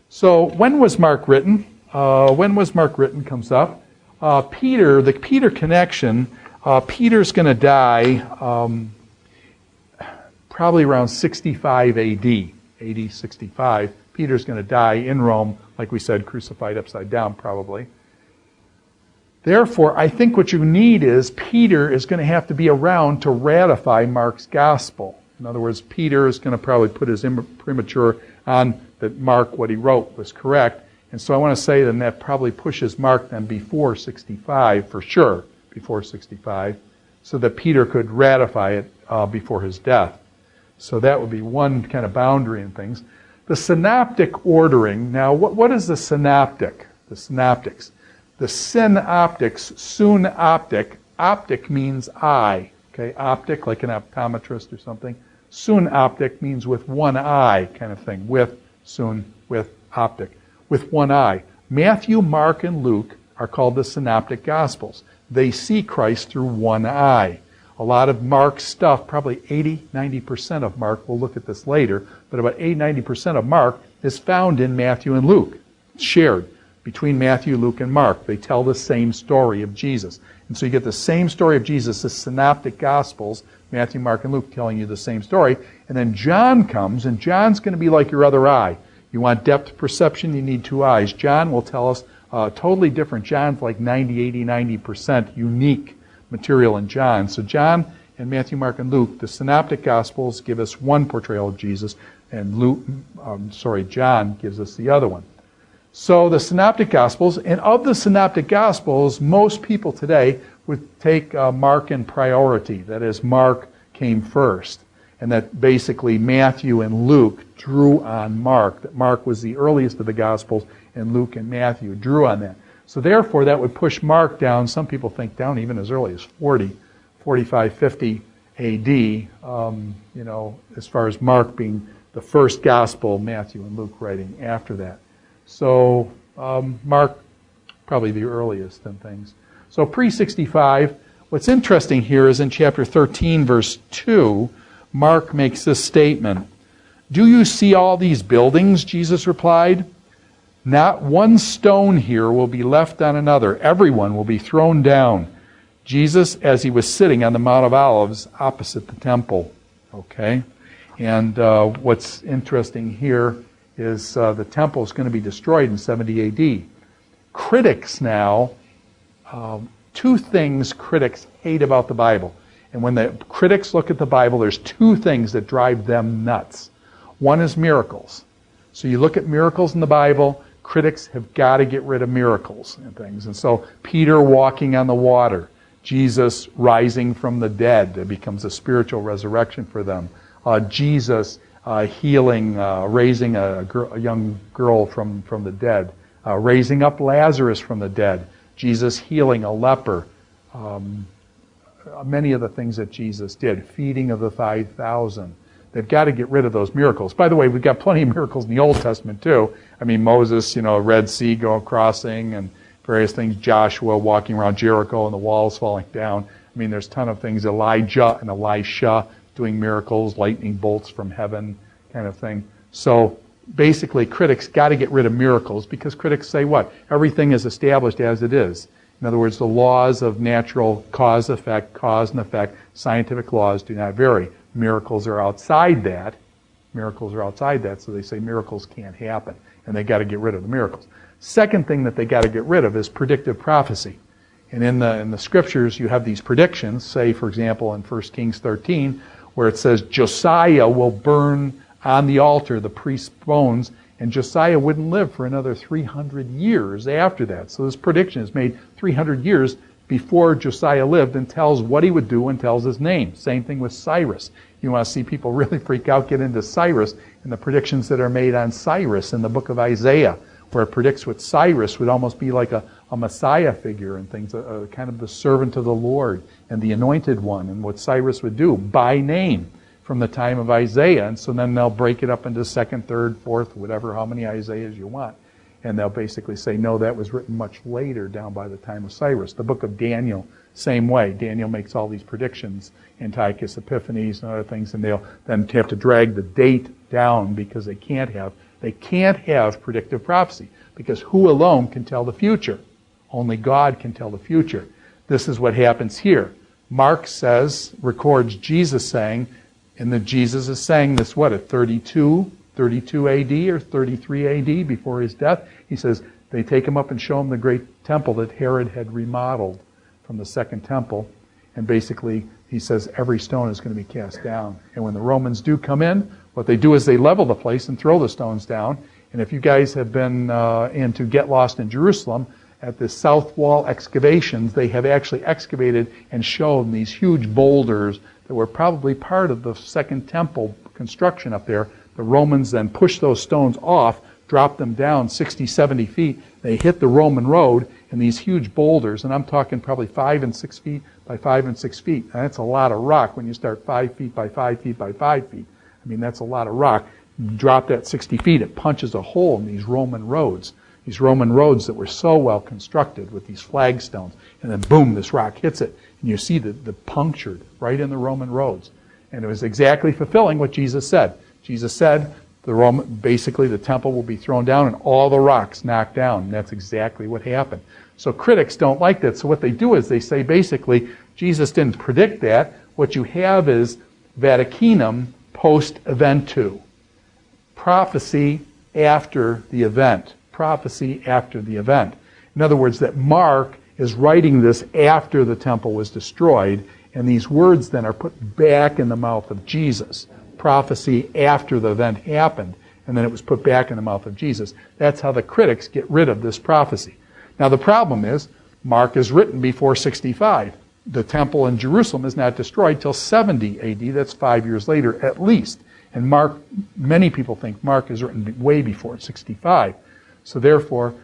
So when was Mark written? When was Mark written comes up. Peter, the Peter connection, Peter's going to die probably around 65 AD, 65. Peter's going to die in Rome, like we said, crucified upside down probably. Therefore, I think what you need is Peter is going to have to be around to ratify Mark's gospel. In other words, Peter is going to probably put his imprimatur on that Mark, what he wrote, was correct. And so I want to say then that probably pushes Mark then before 65, for sure, before 65, so that Peter could ratify it before his death. So that would be one kind of boundary in things. The synoptic ordering, now what is the synoptic? The synoptics. The synoptics, synoptic, optic means eye, okay? Optic, like an optometrist or something. Synoptic means with one eye kind of thing, with optic, with one eye. Matthew, Mark, and Luke are called the synoptic gospels. They see Christ through one eye. A lot of Mark's stuff, probably 80-90% of Mark, we'll look at this later, but about 80-90% of Mark is found in Matthew and Luke. It's shared between Matthew, Luke, and Mark. They tell the same story of Jesus. And so you get the same story of Jesus, the synoptic gospels, Matthew, Mark, and Luke telling you the same story. And then John comes, and John's going to be like your other eye. You want depth perception, you need two eyes. John will tell us totally different. John's like 90% unique material in John. So John and Matthew, Mark, and Luke, the synoptic gospels give us one portrayal of Jesus, and John gives us the other one. So the synoptic gospels, and of the synoptic gospels, most people today would take Mark in priority. That is, Mark came first. And that basically Matthew and Luke drew on Mark. That Mark was the earliest of the Gospels, and Luke and Matthew drew on that. So therefore, that would push Mark down, some people think down even as early as 40, 45, 50 A.D., as far as Mark being the first Gospel, Matthew and Luke writing after that. So Mark, probably the earliest in things. So pre-65, what's interesting here is in chapter 13, verse 2, Mark makes this statement. "Do you see all these buildings?" Jesus replied. "Not one stone here will be left on another. Everyone will be thrown down." Jesus, as he was sitting on the Mount of Olives opposite the temple. Okay? And what's interesting here is the temple is going to be destroyed in 70 A.D. Critics now, two things critics hate about the Bible. And when the critics look at the Bible, there's two things that drive them nuts. One is miracles. So you look at miracles in the Bible, critics have got to get rid of miracles and things. And so Peter walking on the water, Jesus rising from the dead, it becomes a spiritual resurrection for them. Jesus healing, raising a young girl from the dead, raising up Lazarus from the dead, Jesus healing a leper, many of the things that Jesus did, feeding of the 5,000. They've got to get rid of those miracles. By the way, we've got plenty of miracles in the Old Testament too. I mean, Moses, Red Sea crossing and various things, Joshua walking around Jericho and the walls falling down. I mean, there's a ton of things, Elijah and Elisha doing miracles, lightning bolts from heaven kind of thing. So basically, critics got to get rid of miracles because critics say what? Everything is established as it is. In other words, the laws of natural cause and effect, scientific laws do not vary. Miracles are outside that. So they say miracles can't happen, and they got to get rid of the miracles. Second thing that they got to get rid of is predictive prophecy. And in the scriptures, you have these predictions. Say, for example, in 1 Kings 13, where it says Josiah will burn on the altar the priest's bones, and Josiah wouldn't live for another 300 years after that. So this prediction is made 300 years before Josiah lived and tells what he would do and tells his name. Same thing with Cyrus. You want to see people really freak out, get into Cyrus and the predictions that are made on Cyrus in the book of Isaiah, where it predicts what Cyrus would almost be like a Messiah figure and things, kind of the servant of the Lord and the anointed one, and what Cyrus would do by name from the time of Isaiah. And so then they'll break it up into second, third, fourth, whatever, how many Isaiahs you want. And they'll basically say, no, that was written much later, down by the time of Cyrus. The book of Daniel, same way. Daniel makes all these predictions, Antiochus Epiphanes and other things, and they'll then have to drag the date down because they can't have They can't have predictive prophecy, because who alone can tell the future? Only God can tell the future. This is what happens here. Mark records Jesus saying, and that Jesus is saying this, at 32 AD or 33 AD before his death? He says, they take him up and show him the great temple that Herod had remodeled from the second temple. And basically, he says, every stone is going to be cast down. And when the Romans do come in, what they do is they level the place and throw the stones down. And if you guys have been into Get Lost in Jerusalem, at the south wall excavations, they have actually excavated and shown these huge boulders that were probably part of the second temple construction up there. The Romans then pushed those stones off, dropped them down 60, 70 feet. They hit the Roman road, and these huge boulders, and I'm talking probably 5 and 6 feet by 5 and 6 feet. And that's a lot of rock when you start 5 feet by 5 feet by 5 feet. I mean, that's a lot of rock. Drop that 60 feet, it punches a hole in these Roman roads. These Roman roads that were so well constructed with these flagstones. And then boom, this rock hits it. And you see the punctured right in the Roman roads. And it was exactly fulfilling what Jesus said. Jesus said, basically the temple will be thrown down and all the rocks knocked down. And that's exactly what happened. So critics don't like that. So what they do is they say basically, Jesus didn't predict that. What you have is Vaticanum post-eventu. Prophecy after the event. Prophecy after the event. In other words, that Mark is writing this after the temple was destroyed, and these words then are put back in the mouth of Jesus. Prophecy after the event happened, and then it was put back in the mouth of Jesus. That's how the critics get rid of this prophecy. Now the problem is, Mark is written before 65. The temple in Jerusalem is not destroyed till 70 AD. That's 5 years later at least. And many people think Mark is written way before 65. So therefore,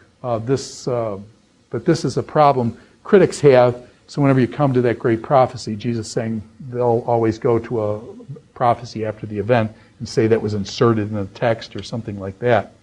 this is a problem critics have. So whenever you come to that great prophecy, Jesus saying they'll always go to a prophecy after the event and say that was inserted in the text or something like that.